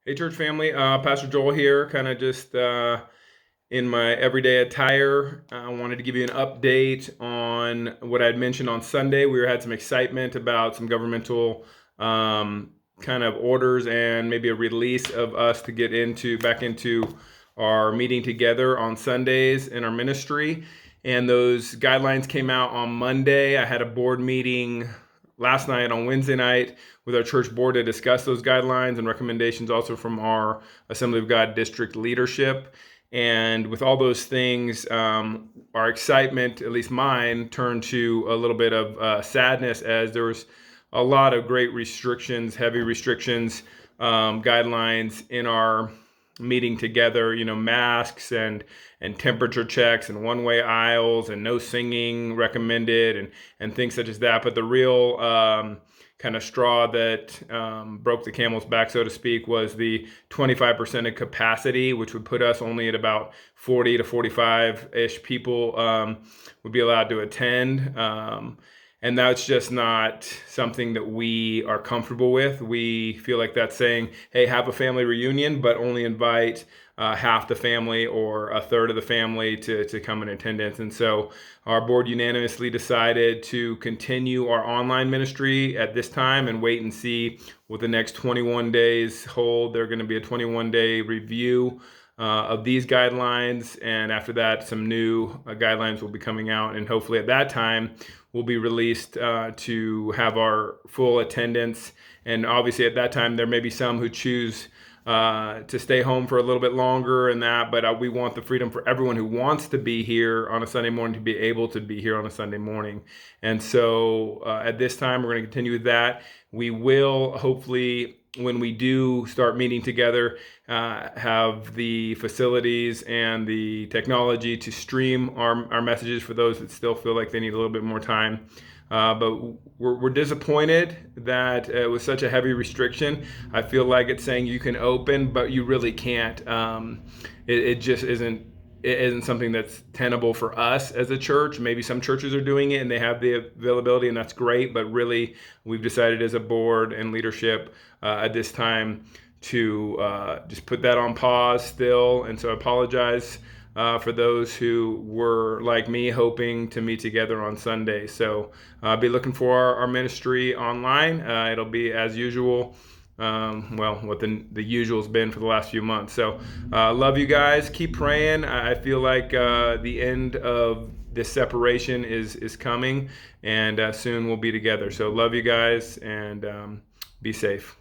Hey, church family. Pastor Joel here, kind of just in my everyday attire. I wanted to give you an update on what I'd mentioned on Sunday. We had some excitement about some governmental kind of orders and maybe a release of us to get back into our meeting together on Sundays in our ministry. And those guidelines came out on Monday. I had a board meeting last night on Wednesday night with our church board to discuss those guidelines and recommendations also from our Assembly of God district leadership. And with all those things, our excitement, at least mine, turned to a little bit of sadness as there was a lot of great restrictions, heavy restrictions, guidelines in our meeting together, masks and temperature checks and one-way aisles and no singing recommended and things such as that. But the real kind of straw that broke the camel's back, so to speak, was the 25% of capacity, which would put us only at about 40 to 45-ish people would be allowed to attend. And that's just not something that we are comfortable with. We feel like that's saying, hey, have a family reunion, but only invite half the family or a third of the family to come in attendance. And so our board unanimously decided to continue our online ministry at this time and wait and see what the next 21 days hold. They're going to be a 21-day review of these guidelines, and after that some new guidelines will be coming out, and hopefully at that time we'll be released to have our full attendance. And obviously at that time there may be some who choose to stay home for a little bit longer and that, but we want the freedom for everyone who wants to be here on a Sunday morning to be able to be here on a Sunday morning. And so at this time we're going to continue with that. We will hopefully, when we do start meeting together, have the facilities and the technology to stream our messages for those that still feel like they need a little bit more time. But we're disappointed that it was such a heavy restriction. I feel like it's saying you can open, but you really can't. It just isn't. It isn't something that's tenable for us as a church. Maybe some churches are doing it and they have the availability, and that's great. But really, we've decided as a board and leadership at this time to just put that on pause still. And so I apologize for those who were like me hoping to meet together on Sunday. So be looking for our ministry online. It'll be as usual. What the usual's been for the last few months. So love you guys. Keep praying. I feel like the end of this separation is coming, and soon we'll be together. So love you guys, and be safe.